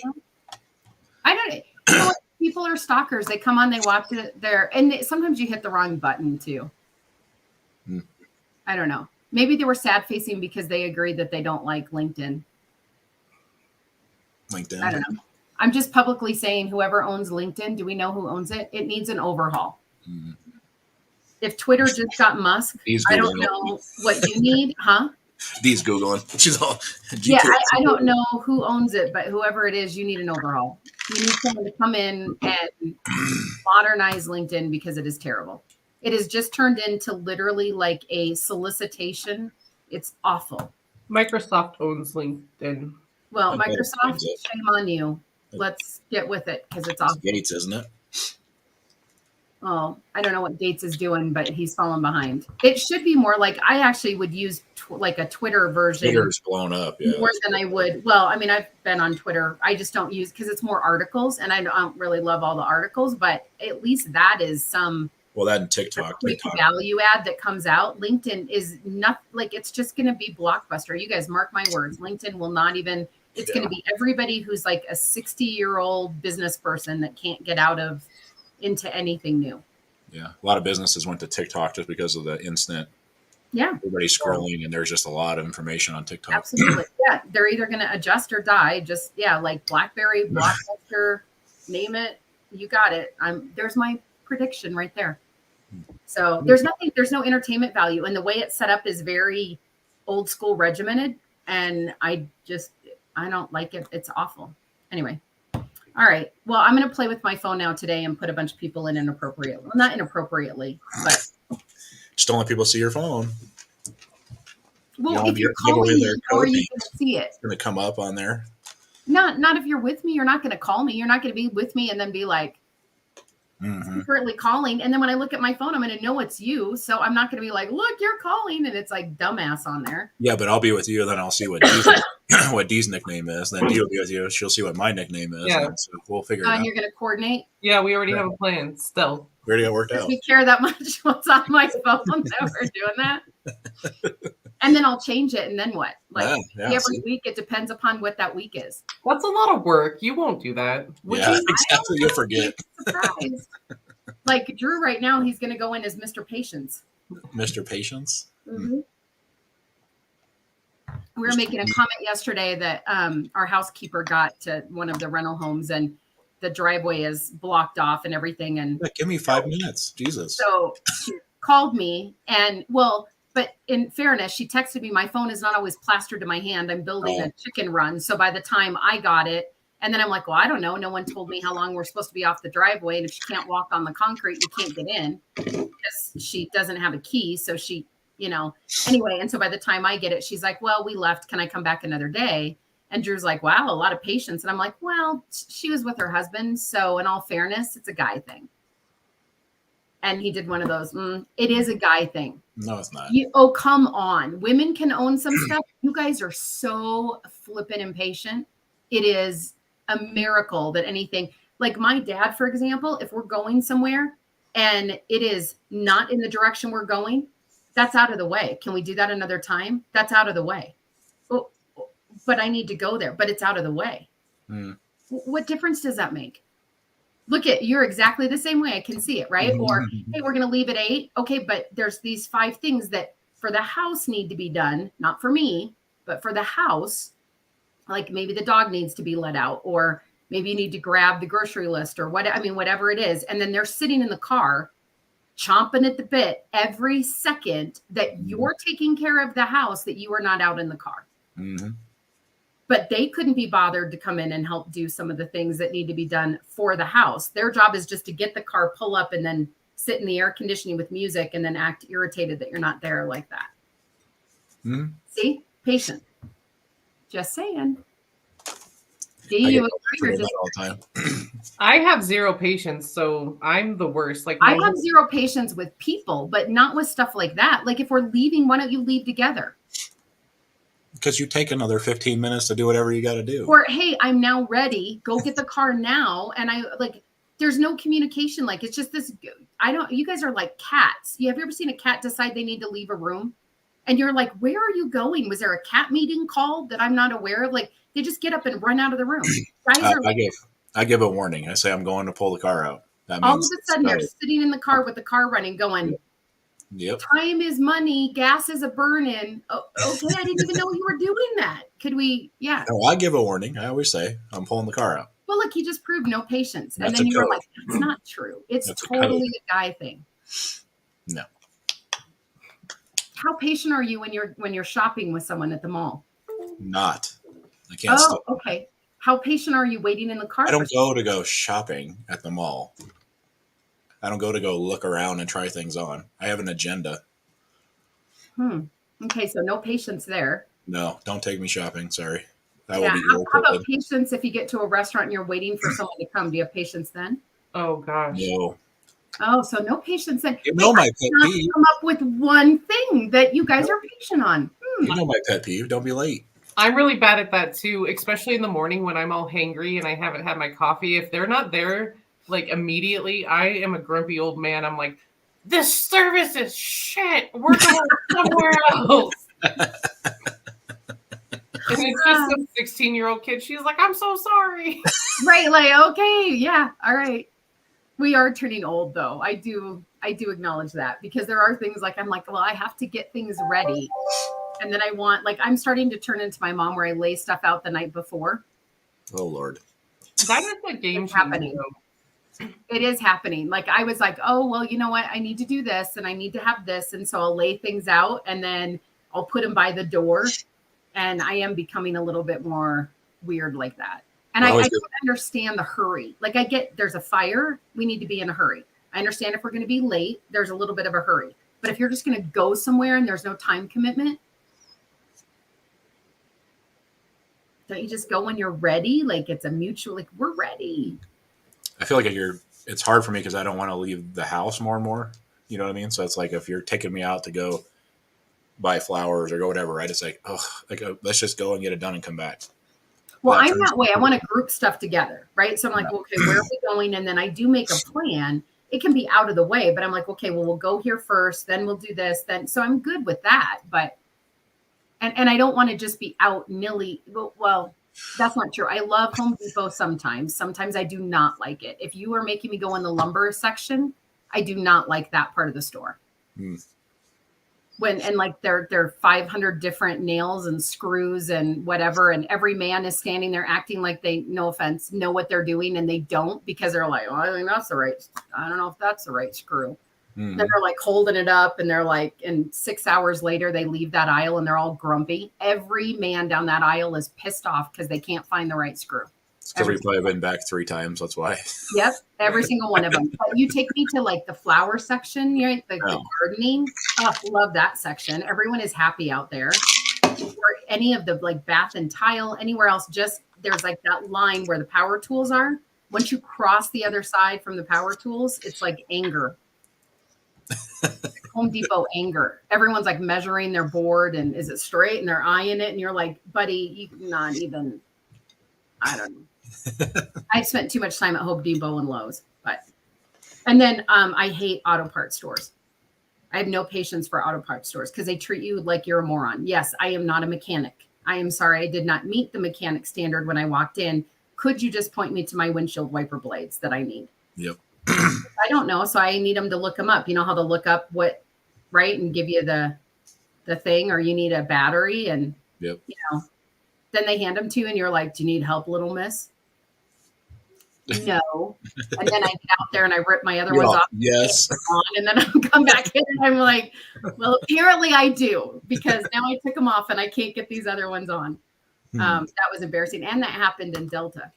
I don't know. You know what? People are stalkers. They come on, they watch it there. And sometimes you hit the wrong button too. I don't know. Maybe they were sad facing because they agreed that they don't like LinkedIn. LinkedIn. I don't know. I'm just publicly saying whoever owns LinkedIn, do we know who owns it? It needs an overhaul. If Twitter just got Musk, I don't know what you need, huh? Dee's Googling. She's all. Yeah, I don't know who owns it, but whoever it is, you need an overhaul. You need someone to come in and modernize LinkedIn because it is terrible. It has just turned into literally like a solicitation. It's awful. Microsoft owns LinkedIn. Well, I bet it Microsoft, owns it. shame on you. Let's get with it because it's awful. Gates, isn't it? Oh, I don't know what Gates is doing, but he's fallen behind. It should be more like I actually would use like a Twitter version Twitter's blown up. Yeah. more than I would. Well, I mean, I've been on Twitter. I just don't use because it's more articles, and I don't really love all the articles. But at least that is some Well, that and TikTok. quick value add that comes out. LinkedIn is not like, it's just going to be blockbuster. You guys mark my words. LinkedIn will not even, it's going to be everybody who's like a 60-year-old business person that can't get out of into anything new. Yeah. A lot of businesses went to TikTok just because of the instant. Yeah. Everybody's scrolling and there's just a lot of information on TikTok. Absolutely. Yeah. They're either going to adjust or die. Just, yeah, like BlackBerry, Blockbuster, name it. You got it. There's my prediction right there. So there's no entertainment value. And the way it's set up is very old school regimented. And I don't like it. It's awful. Anyway. All right. Well, I'm going to play with my phone now today and put a bunch of people in inappropriately. Well, not inappropriately, but. Just don't let people see your phone. Well, if you're calling me, how are you going to see it? It's going to come up on there. Not if you're with me. You're not going to call me. You're not going to be with me and then be like, currently calling. And then when I look at my phone, I'm going to know it's you. So I'm not going to be like, look, you're calling. And it's like dumbass on there. Yeah, but I'll be with you. Then I'll see what Dee's nickname is. Then Dee will be with you. She'll see what my nickname is. Yeah. So we'll figure it out. And you're going to coordinate? Yeah, we already have a plan still. We already got worked out. We care that much what's on my phone that we're doing that. And then I'll change it. And then what? Like every week, it depends upon what that week is. That's a lot of work. You won't do that. Exactly. You'll forget. Surprise. Like Drew right now, he's going to go in as Mr. Patience. Mr. Patience? Mm-hmm. We were making a comment yesterday that our housekeeper got to one of the rental homes and the driveway is blocked off and everything. And give me 5 minutes. Jesus. So she called me and but in fairness, she texted me, my phone is not always plastered to my hand. I'm building a chicken run. So by the time I got it, and then I'm like, well, I don't know. No one told me how long we're supposed to be off the driveway. And if she can't walk on the concrete, you can't get in because she doesn't have a key. So she, anyway. And so by the time I get it, she's like, well, we left. Can I come back another day? And Drew's like, wow, a lot of patience. And I'm like, well, she was with her husband. So in all fairness, it's a guy thing. And he did one of those. It is a guy thing. No, it's not. Come on. Women can own some stuff. You guys are so flippant impatient. It is a miracle that anything like my dad, for example, if we're going somewhere and it is not in the direction we're going, that's out of the way. Can we do that another time? That's out of the way. Oh, but I need to go there, but it's out of the way. What difference does that make? Look you're exactly the same way. I can see it, right? Or, hey, we're going to leave at 8. Okay. But there's these 5 things that for the house need to be done, not for me, but for the house. Like maybe the dog needs to be let out, or maybe you need to grab the grocery list or whatever it is. And then they're sitting in the car chomping at the bit every second that you're taking care of the house, that you are not out in the car. But they couldn't be bothered to come in and help do some of the things that need to be done for the house. Their job is just to get the car, pull up, and then sit in the air conditioning with music and then act irritated that you're not there like that. See? Patient. Just saying. I have zero patience, so I'm the worst. Like I have zero patience with people, but not with stuff like that. Like if we're leaving, why don't you leave together? Because you take another 15 minutes to do whatever you got to do. Or, hey, I'm now ready. Go get the car now. And there's no communication. Like, it's just this, you guys are like cats. Have you ever seen a cat decide they need to leave a room? And you're like, where are you going? Was there a cat meeting called that I'm not aware of? Like, they just get up and run out of the room. I give a warning. I say, I'm going to pull the car out. That all of a sudden, they're sitting in the car with the car running going, yep. Time is money. Gas is a burn-in. Oh, okay, I didn't even know you were doing that. Could we? Yeah. No, I give a warning. I always say I'm pulling the car out. Well, look, he just proved no patience, and then you were like, "That's not true. It's totally a guy thing." No. How patient are you when you're shopping with someone at the mall? Not. I can't. Stop. Okay. How patient are you waiting in the car? I don't go shopping at the mall. I don't go look around and try things on. I have an agenda. Okay, so no patience there. No, don't take me shopping. Sorry. How about patience if you get to a restaurant and you're waiting for someone to come? Do you have patience then? Oh, gosh. No. Oh, so no patience then. You know my pet peeve. Come up with one thing that you guys are patient on. You know my pet peeve. Don't be late. I'm really bad at that too, especially in the morning when I'm all hangry and I haven't had my coffee. If they're not there, like immediately, I am a grumpy old man. I'm like, this service is shit. We're going somewhere else. And it's just some 16-year-old kid. She's like, I'm so sorry. Right. Like, okay. Yeah. All right. We are turning old though. I do acknowledge that, because there are things like, I'm like, well, I have to get things ready. And then I'm starting to turn into my mom where I lay stuff out the night before. Oh Lord. That is a game It's happening. It is happening. Like, I was like, oh, well, you know what? I need to do this and I need to have this. And so I'll lay things out and then I'll put them by the door. And I am becoming a little bit more weird like that. And I don't understand the hurry. Like, I get there's a fire. We need to be in a hurry. I understand if we're going to be late, there's a little bit of a hurry. But if you're just going to go somewhere and there's no time commitment, don't you just go when you're ready? Like, it's a mutual, like, we're ready. I feel like it's hard for me because I don't want to leave the house more and more. You know what I mean? So it's like, if you're taking me out to go buy flowers or go whatever, I just like, let's just go and get it done and come back. Well, I'm that way. I want to group stuff together, right? So I'm like, okay, where are we going? And then I do make a plan. It can be out of the way, but I'm like, okay, well, we'll go here first, then we'll do this, then. So I'm good with that. But, and I don't want to just be out nilly. Well, that's not true. I love Home Depot sometimes. Sometimes I do not like it. If you are making me go in the lumber section, I do not like that part of the store. And like there are 500 different nails and screws and whatever, and every man is standing there acting like they, no offense, know what they're doing, and they don't, because they're like, oh, I think that's the right. I don't know if that's the right screw. Mm-hmm. Then they're like holding it up, and they're like, and 6 hours later they leave that aisle and they're all grumpy. Every man down that aisle is pissed off because they can't find the right screw. Because we've probably been back 3 times. That's why. Yep. Every single one of them. But you take me to like the flower section, right? The gardening. Oh, love that section. Everyone is happy out there. Or any of the like bath and tile, anywhere else, just there's like that line where the power tools are. Once you cross the other side from the power tools, it's like anger. Home Depot anger. Everyone's like measuring their board and is it straight, and they're eyeing it, and you're like, buddy, you not even, I don't know. I spent too much time at Home Depot and Lowe's, and then I hate auto parts stores. I have no patience for auto parts stores because they treat you like you're a moron. Yes, I am not a mechanic. I am sorry. I did not meet the mechanic standard when I walked in. Could you just point me to my windshield wiper blades that I need? Yep. I don't know. So I need them to look them up. You know how to look up what, right? And give you the thing, or you need a battery, and yep. You know, then they hand them to you and you're like, do you need help, little miss? No. And then I get out there and I rip my other ones off. Yes. And then I'll come back in and I'm like, well, apparently I do, because now I took them off and I can't get these other ones on. That was embarrassing. And that happened in Delta.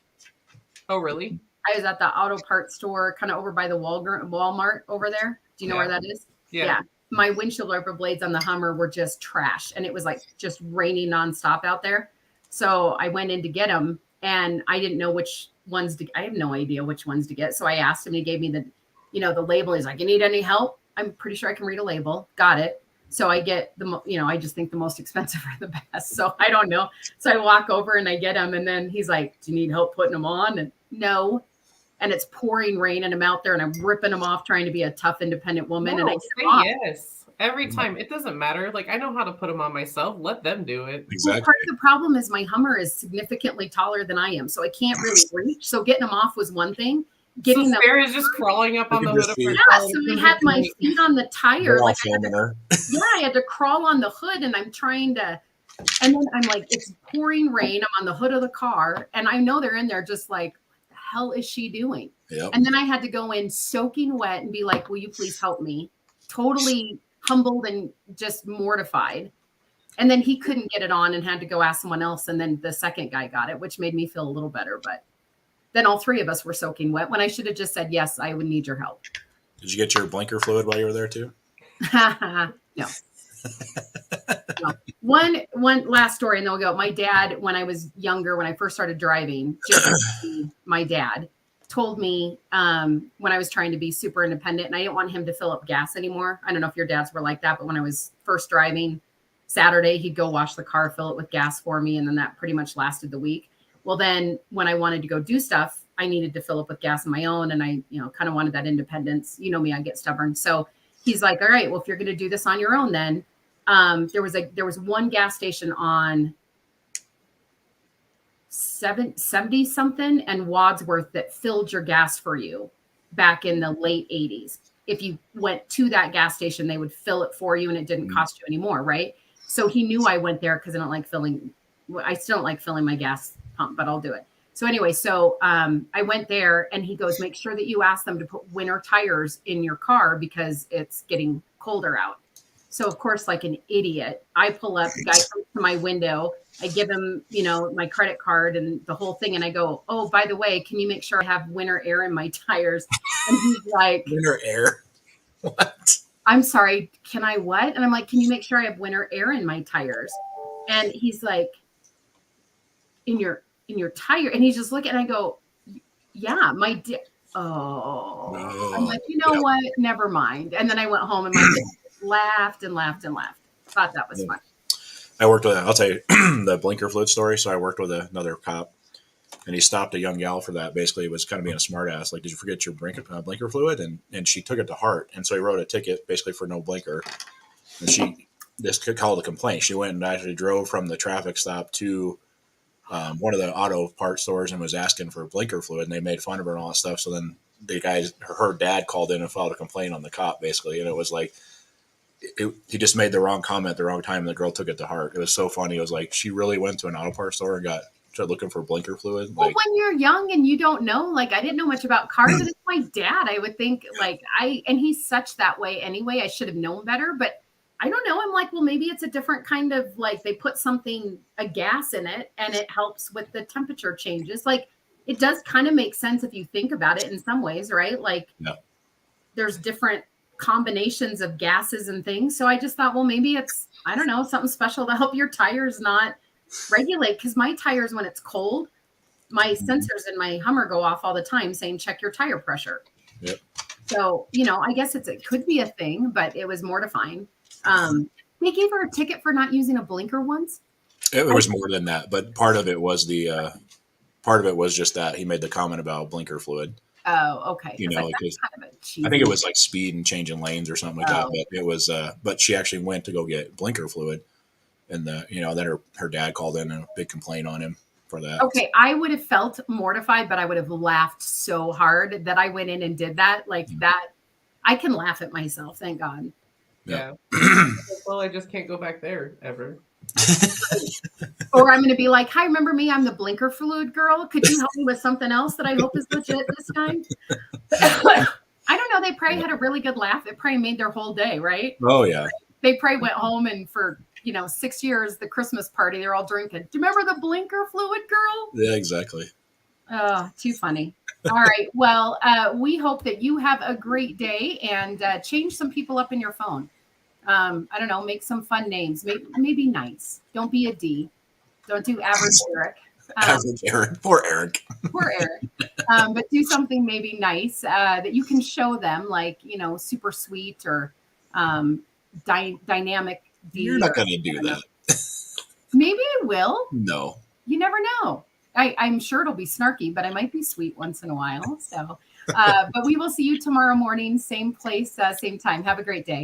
Oh, really? I was at the auto parts store kind of over by the Walmart over there. Do you know where that is? Yeah. My windshield wiper blades on the Hummer were just trash. And it was like just raining nonstop out there. So I went in to get them and I didn't know which ones to, I have no idea which ones to get. So I asked him, he gave me the label. He's like, you need any help? I'm pretty sure I can read a label. Got it. So I get I just think the most expensive are the best. So I don't know. So I walk over and I get them. And then he's like, do you need help putting them on? And no. And it's pouring rain and I'm out there and I'm ripping them off, trying to be a tough, independent woman. No, and I say yes. Every time. It doesn't matter. Like, I know how to put them on myself. Let them do it. Exactly. Well, part of the problem is my Hummer is significantly taller than I am, so I can't really reach. So getting them off was one thing. Getting them, Sarah's just crawling up on the hood of her car. So I had my feet on the tire. Like I had to crawl on the hood, and I'm trying to. And then I'm like, it's pouring rain. I'm on the hood of the car, and I know they're in there, just like, what the hell is she doing? Yep. And then I had to go in soaking wet and be like, will you please help me? Totally humbled and just mortified. And then he couldn't get it on and had to go ask someone else. And then the second guy got it, which made me feel a little better. But then all 3 of us were soaking wet when I should have just said, yes, I would need your help. Did you get your blinker fluid while you were there too? No. No. One last story and then we'll go. My dad, when I was younger, when I first started driving, my dad told me when I was trying to be super independent and I didn't want him to fill up gas anymore. I don't know if your dads were like that, but when I was first driving Saturday, he'd go wash the car, fill it with gas for me. And then that pretty much lasted the week. Well, then when I wanted to go do stuff, I needed to fill up with gas on my own. And I, kind of wanted that independence. You know me, I get stubborn. So he's like, all right, well, if you're going to do this on your own, then there was one gas station on 70 something and Wadsworth that filled your gas for you back in the late 80s. If you went to that gas station, they would fill it for you and it didn't cost you any more, right? So he knew I went there because I still don't like filling my gas pump, but I'll do it. So anyway, I went there and he goes, make sure that you ask them to put winter tires in your car because it's getting colder out. So of course, like an idiot, I pull up, the guy comes to my window, I give him, my credit card and the whole thing. And I go, oh, by the way, can you make sure I have winter air in my tires? And he's like, winter air? What? I'm sorry, can I what? And I'm like, can you make sure I have winter air in my tires? And he's like, in your tire. And he's just looking and I go, yeah, my oh, no. I'm like, what? Never mind. And then I went home and my dad laughed and laughed and laughed. Thought that was fun. I'll tell you the blinker fluid story. So I worked with another cop and he stopped a young gal for that. Basically, it was kind of being a smart ass. Like, did you forget your blinker fluid? And she took it to heart. And so he wrote a ticket basically for no blinker. And this could call it a complaint. She went and actually drove from the traffic stop to one of the auto parts stores and was asking for blinker fluid, and they made fun of her and all that stuff. So then her dad called in and filed a complaint on the cop basically. And it was like, he just made the wrong comment at the wrong time. And the girl took it to heart. It was so funny. It was like, she really went to an auto parts store and started looking for blinker fluid. Well, when you're young and you don't know, like I didn't know much about cars, but it's my dad. I would think and he's such that way anyway. I should have known better, but I don't know. I'm like, well, maybe it's a different kind of like they put a gas in it and it helps with the temperature changes. Like it does kind of make sense if you think about it in some ways, right? Like there's different combinations of gases and things. So I just thought, well, maybe it's, I don't know, something special to help your tires not regulate. Because my tires, when it's cold, my sensors in my Hummer go off all the time saying, check your tire pressure. Yep. So, I guess it could be a thing, but it was mortifying. They gave her a ticket for not using a blinker once. It was more than that, but part of it was just that he made the comment about blinker fluid. Oh, okay. I think it was like speed and changing lanes or something like that. But it was, but she actually went to go get blinker fluid, and then her dad called in a big complaint on him for that. Okay, I would have felt mortified, but I would have laughed so hard that I went in and did that. Like that, I can laugh at myself. Thank God. Yeah. Well, I just can't go back there ever. Or I'm going to be like, hi, remember me? I'm the blinker fluid girl. Could you help me with something else that I hope is legit this time? I don't know. They probably had a really good laugh. It probably made their whole day, right? Oh, yeah. They probably went home and for, 6 years, the Christmas party, they're all drinking. Do you remember the blinker fluid girl? Yeah, exactly. Oh, too funny. All right. Well, we hope that you have a great day and change some people up in your phone. I don't know, make some fun names. Maybe nice. Don't be a D. Don't do average Eric. Average Eric. Poor Eric. Poor Eric. But do something maybe nice that you can show them, like, super sweet or dynamic D. You're not going to do that. Maybe I will. No. You never know. I'm sure it'll be snarky, but I might be sweet once in a while. So, but we will see you tomorrow morning, same place, same time. Have a great day.